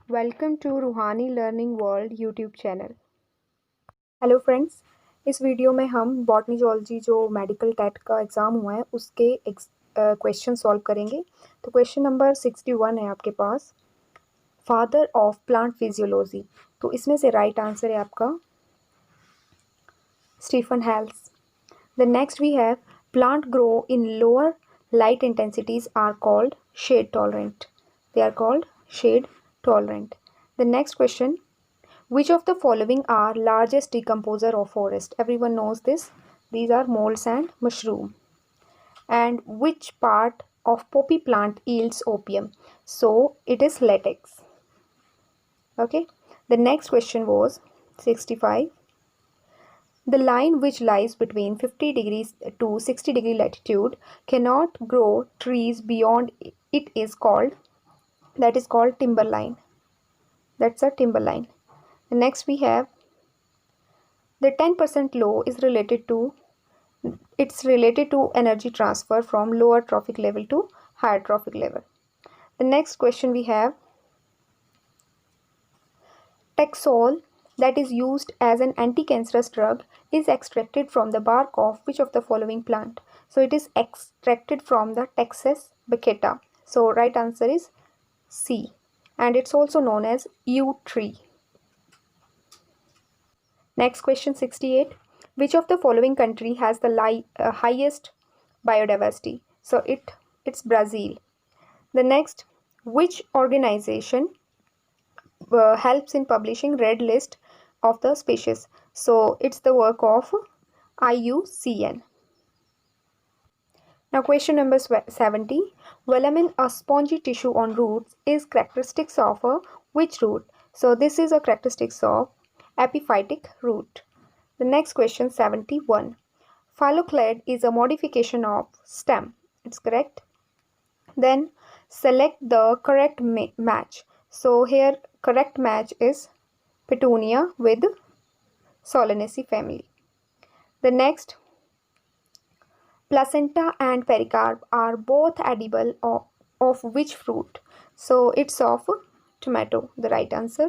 Welcome to रूहानी learning world YouTube channel. Hello friends, इस video में हम बॉटनी जूलॉजी जो मेडिकल टेट का एग्ज़ाम हुआ है उसके क्वेश्चन सॉल्व करेंगे। तो क्वेश्चन नंबर 61 है आपके पास, फादर ऑफ प्लांट फिजियोलॉजी। तो इसमें से राइट आंसर है आपका Stephen Hales. The next we have plant grow in lower light intensities are called shade tolerant. They are called shade tolerant. The next question, which of the following are largest decomposer of forest? Everyone knows this. These are molds and mushroom. And which part of poppy plant yields opium? So it is latex. Okay. The next question was 65. The line which lies between 50 degrees to 60 degree latitude cannot grow trees beyond it is called, that is called timberline. That's a timberline. And next we have the 10% law is related to, it's related to energy transfer from lower trophic level to higher trophic level. The next question we have, Taxol that is used as an anti-cancerous drug is extracted from the bark of which of the following plant? So it is extracted from the Taxus baccata. So right answer is C, and it's also known as yew tree. Next question 68. Which of the following country has the highest biodiversity? So it's Brazil. The next, which organization helps in publishing red list of the species? So it's the work of IUCN. Now question number 70. Velamin, a spongy tissue on roots, is characteristics of which root? So this is a characteristics of epiphytic root. The next question 71. Phylloclade is a modification of stem. It's correct. Then select the correct match. So here correct match is Petunia with Solanaceae family. The next, placenta and pericarp are both edible of which fruit? So it's of tomato, the right answer.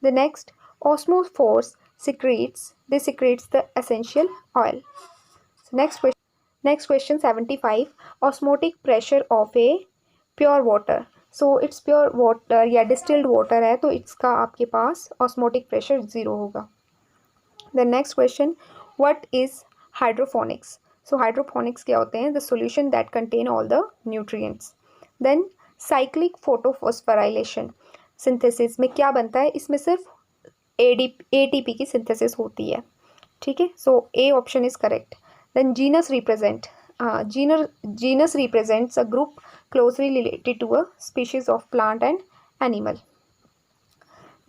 The next, osmophores secretes the essential oil. So next question 75. Osmotic pressure of a pure water. So it's pure water या distilled water है तो इसका आपके पास osmotic pressure 0 होगा. The next question, what is hydroponics? So hydroponics क्या होते हैं? The solution that contain all the nutrients. Then cyclic photophosphorylation synthesis में क्या बनता है? इसमें सिर्फ एटीपी की सिंथेसिस होती है. ठीक है, so A option is correct. Then genus represent, genus represents a group closely related to a species of plant and animal.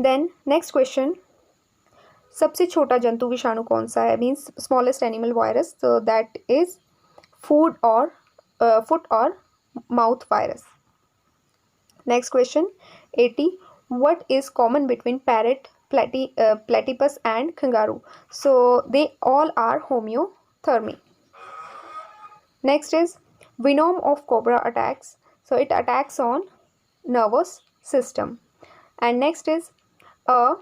Then next question, सबसे छोटा जंतु विषाणु कौन सा है? Means smallest animal virus. so that is food or foot or mouth virus. Next question 80. What is common between parrot, platypus and kangaroo? So they all are homeothermy. Next is venom of cobra attacks. So it attacks on nervous system. And next is a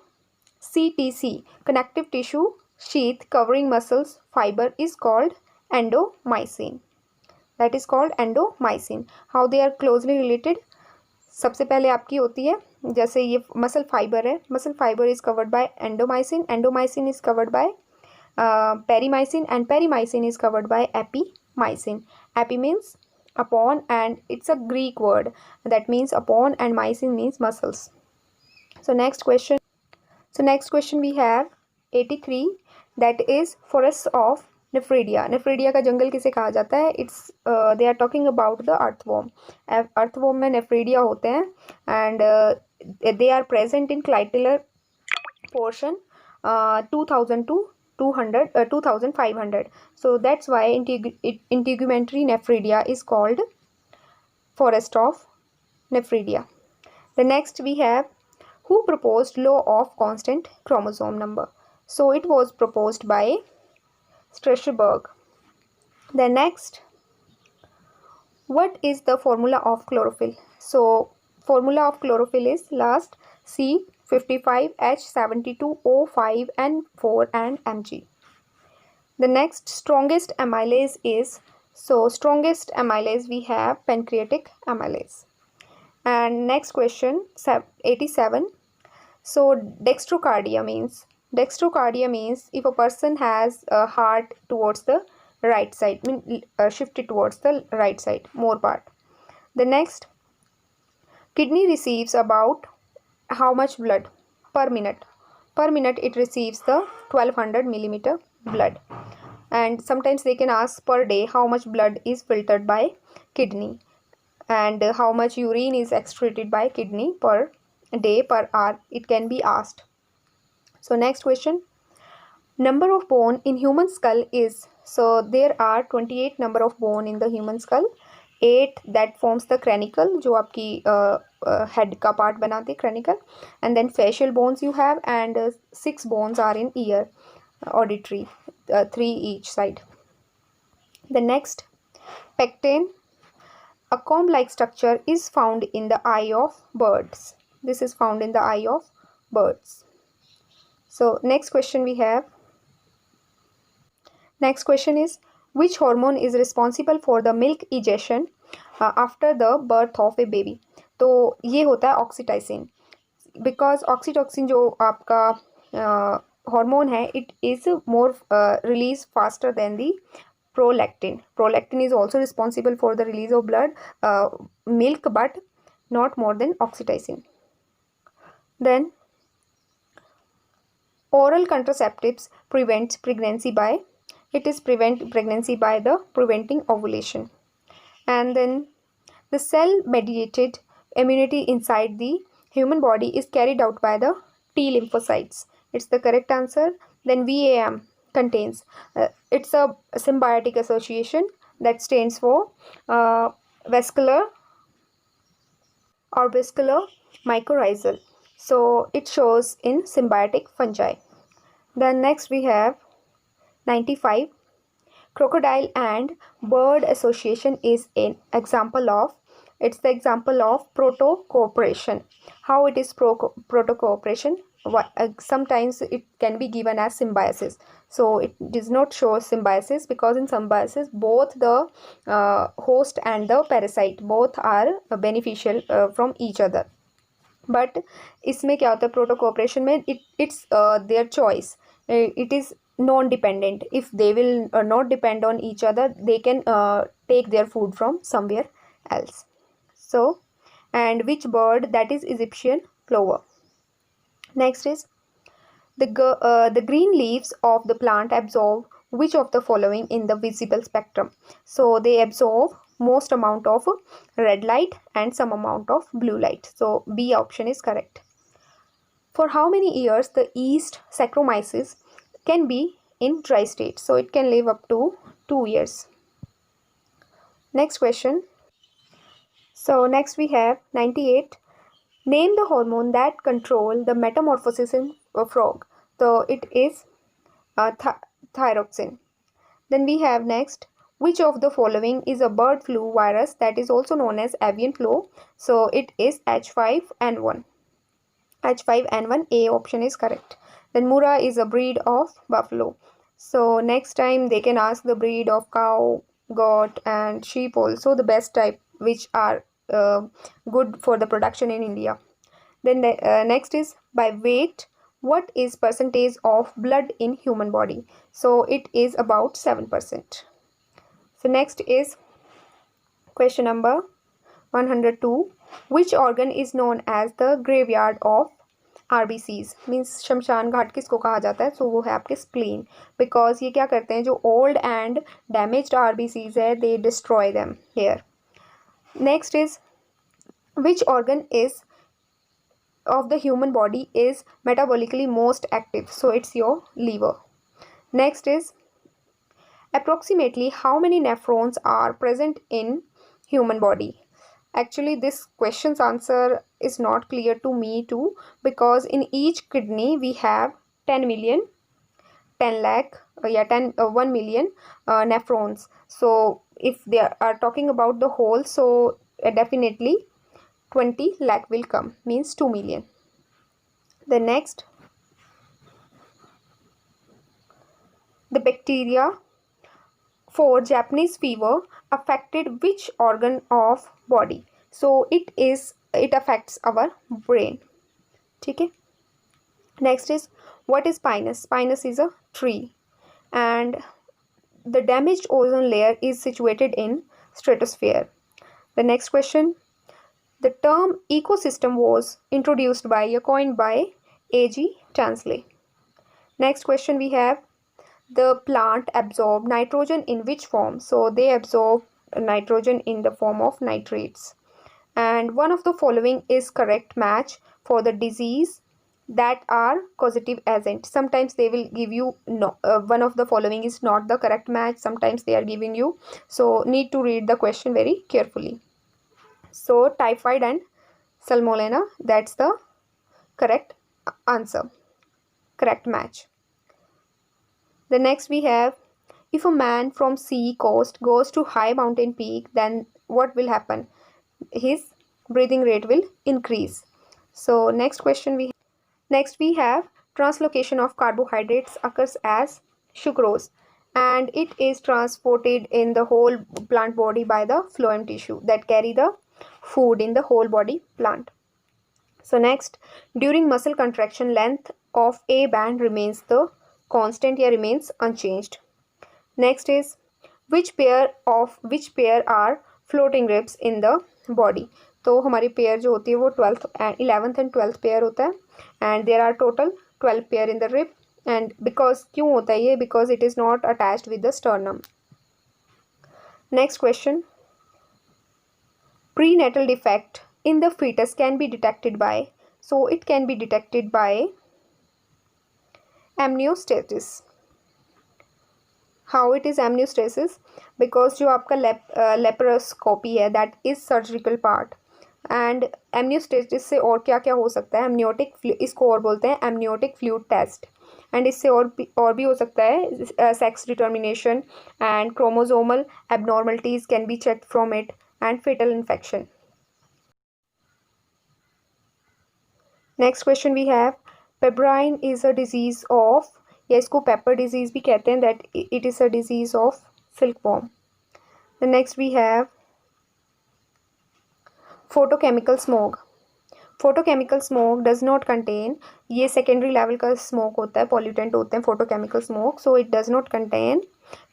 CTC, connective tissue sheath covering muscles fiber, is called endomycin. That is called endomycin. How they are closely related? सबसे पहले आपकी होती है, जैसे ये muscle fibre है, muscle fibre is covered by endomysium, endomysium is covered by perimysium, and perimycin is covered by epimycin. Epi means upon and it's a Greek word that means upon, and mycin means muscles. So next question we have 83, that is forests of Nephridia. Nephridia का जंगल किसे कहा जाता है? It's they are talking about the earthworm. Earthworm में Nephridia होते हैं and they are present in clitellar portion 2000 to 2500. So that's why integumentary nephridia is called forest of Nephridia. The next we have, who proposed law of constant chromosome number? So it was proposed by Strasbourg. The next, what is the formula of chlorophyll? So Formula of chlorophyll is last C55H72O5N4 and Mg. The next strongest amylase is, so strongest amylase we have pancreatic amylase. And next question 87. So dextrocardia means if a person has a heart towards the right side, shifted towards the right side, more part. The next, kidney receives about how much blood per minute? Per minute it receives the 1200 millimeter blood. And sometimes they can ask per day how much blood is filtered by kidney, and how much urine is excreted by kidney per day, per hour, it can be asked. So next question, number of bone in human skull is, so there are 28 number of bone in the human skull, 8 that forms the cranicle जो आपकी head का part बनाते cranicle, and then facial bones you have, and 6 bones are in ear, auditory, 3 each side. The next, pecten, a comb-like structure, is found in the eye of birds. This is found in the eye of birds. So next question we have. Next question is, which hormone is responsible for the milk ejection after the birth of a baby? तो ये होता है ऑक्सीटाइसिन, because oxytocin जो आपका hormone है, it is more release faster than the prolactin. Prolactin is also responsible for the release of blood milk, but not more than oxytocin. Then oral contraceptives prevents pregnancy by, it is prevent pregnancy by the preventing ovulation. And then the cell mediated immunity inside the human body is carried out by the T lymphocytes. It's the correct answer. Then VAM contains, it's a symbiotic association that stands for vascular orbiscular mycorrhizal. So it shows in symbiotic fungi. Then next we have 95. Crocodile and bird association is an example of, it's the example of proto-cooperation. How it is proto-cooperation? Sometimes it can be given as symbiosis. So it does not show symbiosis, because in symbiosis both the host and the parasite both are beneficial from each other. But इसमें क्या होता है, proto cooperation में it's their choice. It is non-dependent. If they will not depend on each other, they can take their food from somewhere else. So, and which bird? That is Egyptian plover. Next is the green leaves of the plant absorb which of the following in the visible spectrum? So they absorb most amount of red light and some amount of blue light. So B option is correct. For how many years the yeast Saccharomyces can be in dry state? So it can live up to 2 years. Next question. So next we have 98. Name the hormone that control the metamorphosis in a frog. So it is thyroxine. Then we have next, which of the following is a bird flu virus that is also known as avian flu? So it is H5N1. H5N1, A option is correct. Then Murrah is a breed of buffalo. So next time they can ask the breed of cow, goat and sheep also, the best type which are good for the production in India. Then the, next is by weight, what is percentage of blood in human body? So it is about 7%. So next is question number 102. Which organ is known as the graveyard of RBCs? Means शमशान घाट किसको कहा जाता है? सो वो है आपके spleen, because ये क्या करते हैं, जो ओल्ड एंड डैमेज्ड RBCs है, they destroy them here. Next is which organ is of the human body is metabolically most active? So it's your liver. Next is approximately how many nephrons are present in human body? Actually this question's answer is not clear to me too, because in each kidney we have 10 million 10 lakh 1 million nephrons. So if they are talking about the whole, so definitely 20 lakh will come, means 2 million. The next, the bacteria for Japanese fever affected which organ of body? So it affects our brain. Okay. Next is, what is pinus? Pinus is a tree, and the damaged ozone layer is situated in stratosphere. The next question, the term ecosystem was introduced by or coined by A.G. Tansley. Next question we have, the plant absorb nitrogen in which form? So they absorb nitrogen in the form of nitrates. And one of the following is correct match for the disease that are causative agent. Sometimes they will give you no, one of the following is not the correct match. Sometimes they are giving you, so need to read the question very carefully. So typhoid and salmonella, that's the correct answer, correct match. The next we have, if a man from sea coast goes to high mountain peak, then what will happen? His breathing rate will increase. So next we have translocation of carbohydrates occurs as sucrose, and it is transported in the whole plant body by the phloem tissue that carry the food in the whole body plant. So next, during muscle contraction, length of A band remains the constant, here remains unchanged. Next is, which pair are floating ribs in the body? तो हमारी pair जो होती है वो 11th and 12th pair होता है, and there are total 12 pair in the rib. And because क्यों होता है ये? Because it is not attached with the sternum. Next question, prenatal defect in the fetus can be detected by, so it can be detected by amniostasis. How it is amniostasis? Because जो आपका laparoscopy है, that is surgical part. And amniocentesis से और क्या क्या हो सकता है? एमनियोटिक, इसको और बोलते हैं एमनियोटिक फ्लूइड टेस्ट. एंड इससे और भी हो सकता है sex determination and chromosomal abnormalities can be checked from it and fetal infection. Next question we have, pebrine is a disease of, या इसको पेपर डिजीज भी कहते हैं, that it is a disease of silkworm. The next we have photochemical smoke. Photochemical smoke does not contain, ये secondary level का smoke होता है, pollutant होते हैं photochemical smoke, so it does not contain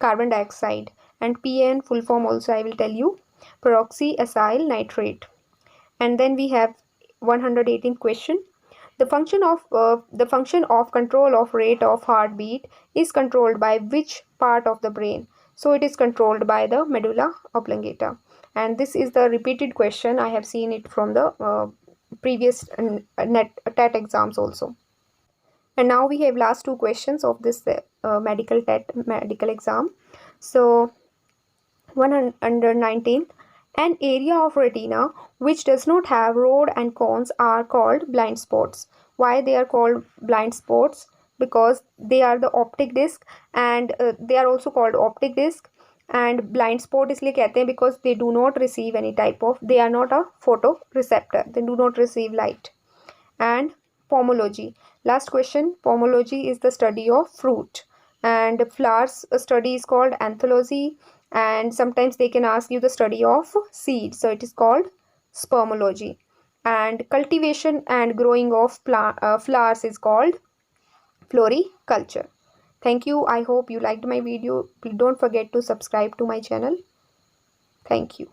carbon dioxide. And PN full form also I will tell you, peroxyacyl nitrate. And then we have 118th question, the function of control of rate of heartbeat is controlled by which part of the brain? So it is controlled by the medulla oblongata. And this is the repeated question. I have seen it from the previous TET exams also. And now we have last two questions of this medical exam. So 119th, an area of retina which does not have rod and cones are called blind spots. Why they are called blind spots? Because they are the optic disc, and they are also called optic disc. And blind spot इसलिए कहते हैं because they do not receive any type of, they are not a photoreceptor, they do not receive light. And pomology, last question, pomology is the study of fruit, and flowers study is called anthology, and sometimes they can ask you the study of seed, so it is called spermology. And cultivation and growing of flowers is called floriculture. Thank you. I hope you liked my video. Please don't forget to subscribe to my channel. Thank you.